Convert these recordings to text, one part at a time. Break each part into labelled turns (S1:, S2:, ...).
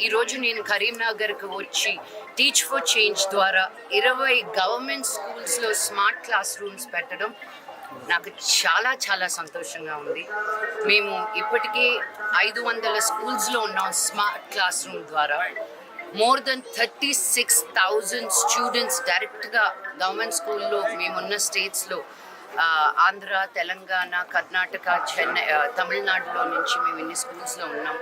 S1: ఈరోజు నేను కరీంనగర్కి వచ్చి టీచ్ ఫర్ చేంజ్ ద్వారా 20 గవర్నమెంట్ స్కూల్స్లో స్మార్ట్ క్లాస్ రూమ్స్ పెట్టడం నాకు చాలా చాలా సంతోషంగా ఉంది. మేము ఇప్పటికే 500 స్కూల్స్లో ఉన్నాం స్మార్ట్ క్లాస్ రూమ్ ద్వారా. మోర్ దెన్ 36,000 స్టూడెంట్స్ డైరెక్ట్గా గవర్నమెంట్ స్కూల్లో మేమున్న స్టేట్స్లో ఆంధ్ర, తెలంగాణ, కర్ణాటక, చెన్నై, తమిళనాడులో నుంచి మేము ఇన్ని స్కూల్స్లో ఉన్నాం.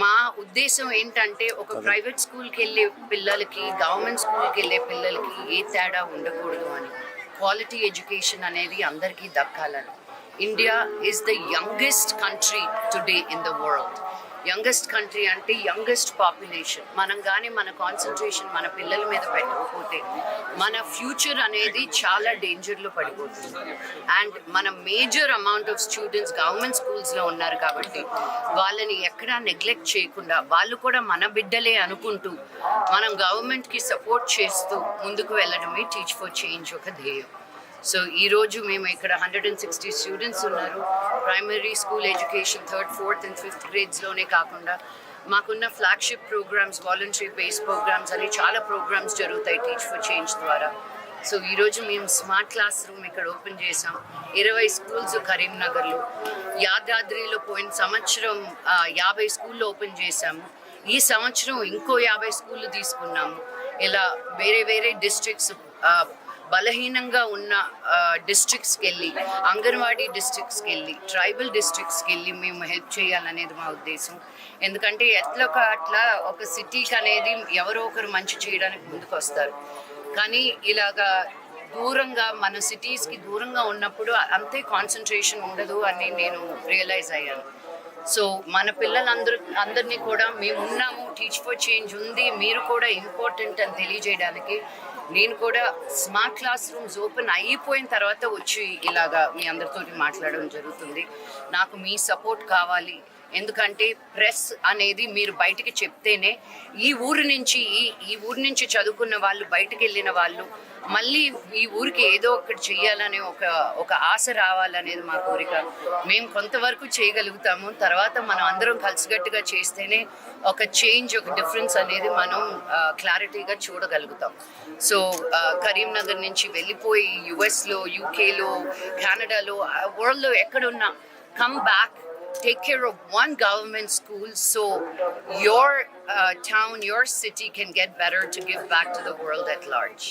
S1: మా ఉద్దేశం ఏంటంటే ఒక ప్రైవేట్ స్కూల్కి వెళ్ళే పిల్లలకి గవర్నమెంట్ స్కూల్కి వెళ్ళే పిల్లలకి ఏ తేడా ఉండకూడదు అని. క్వాలిటీ ఎడ్యుకేషన్ అనేది అందరికీ దక్కాలని. India is the youngest country today in the world. Youngest country అంటే యంగెస్ట్ పాపులేషన్. మనం కానీ మన కాన్సన్ట్రేషన్ మన పిల్లల మీద పెట్టకపోతే మన ఫ్యూచర్ అనేది చాలా డేంజర్లో పడిపోతుంది. అండ్ మన major amount of students government స్కూల్స్లో ఉన్నారు కాబట్టి వాళ్ళని ఎక్కడా నెగ్లెక్ట్ చేయకుండా వాళ్ళు కూడా మన బిడ్డలే అనుకుంటూ మనం గవర్నమెంట్కి సపోర్ట్ చేస్తూ ముందుకు వెళ్ళడమే టీచ్ ఫర్ చేంజ్ ఒక ధ్యేయం. సో ఈరోజు మేము ఇక్కడ 160 స్టూడెంట్స్ ఉన్నారు. Primary school education 3rd, 4th and 5th గ్రేడ్స్లోనే కాకుండా మాకున్న flagship programs, voluntary based programs అని చాలా ప్రోగ్రామ్స్ జరుగుతాయి టీచ్ ఫర్ చేంజ్ ద్వారా. సో ఈరోజు మేము స్మార్ట్ క్లాస్ రూమ్ ఇక్కడ ఓపెన్ చేసాం. 20 స్కూల్స్ కరీంనగర్లో. యాదాద్రిలో పోయిన సంవత్సరం 50 స్కూళ్ళు ఓపెన్ చేశాము. ఈ సంవత్సరం ఇంకో 50 స్కూళ్ళు తీసుకున్నాము. ఇలా వేరే వేరే డిస్ట్రిక్ట్స్, బలహీనంగా ఉన్న డిస్ట్రిక్ట్స్కి వెళ్ళి, అంగన్వాడీ డిస్ట్రిక్ట్స్కి వెళ్ళి, ట్రైబల్ డిస్ట్రిక్ట్స్కి వెళ్ళి మేము హెల్ప్ చేయాలనేది మా ఉద్దేశం. ఎందుకంటే అట్లా ఒక సిటీకి అనేది ఎవరో ఒకరు మంచి చేయడానికి ముందుకు వస్తారు. కానీ ఇలాగా దూరంగా మన సిటీస్కి దూరంగా ఉన్నప్పుడు అంతే కాన్సన్ట్రేషన్ ఉండదు అని నేను రియలైజ్ అయ్యాను. సో మన అందరినీ కూడా మేము ఉన్నాము, టీచ్ ఫర్ చేంజ్ ఉంది, మీరు కూడా ఇంపార్టెంట్ అని తెలియజేయడానికి నేను కూడా స్మార్ట్ క్లాస్ రూమ్స్ ఓపెన్ అయిపోయిన తర్వాత వచ్చి ఇలాగా మీ అందరితో మాట్లాడడం జరుగుతుంది. నాకు మీ సపోర్ట్ కావాలి. ఎందుకంటే ప్రెస్ అనేది మీరు బయటికి చెప్తేనే ఈ ఊరి నుంచి చదువుకున్న వాళ్ళు, బయటకు వెళ్ళిన వాళ్ళు మళ్ళీ ఈ ఊరికి ఏదో ఒకటి చెయ్యాలనే ఒక ఆశ రావాలనేది మా కోరిక. మేము కొంతవరకు చేయగలుగుతాము. తర్వాత మనం అందరం కలిసికట్టుగా చేస్తేనే ఒక చేంజ్, ఒక డిఫరెన్స్ అనేది మనం క్లారిటీగా చూడగలుగుతాం. సో కరీంనగర్ నుంచి వెళ్ళిపోయి యుఎస్లో, యూకేలో, కెనడాలో, వరల్డ్లో ఎక్కడున్నా come back, take care of one government school so your town, your city can get better to give back to the world at large.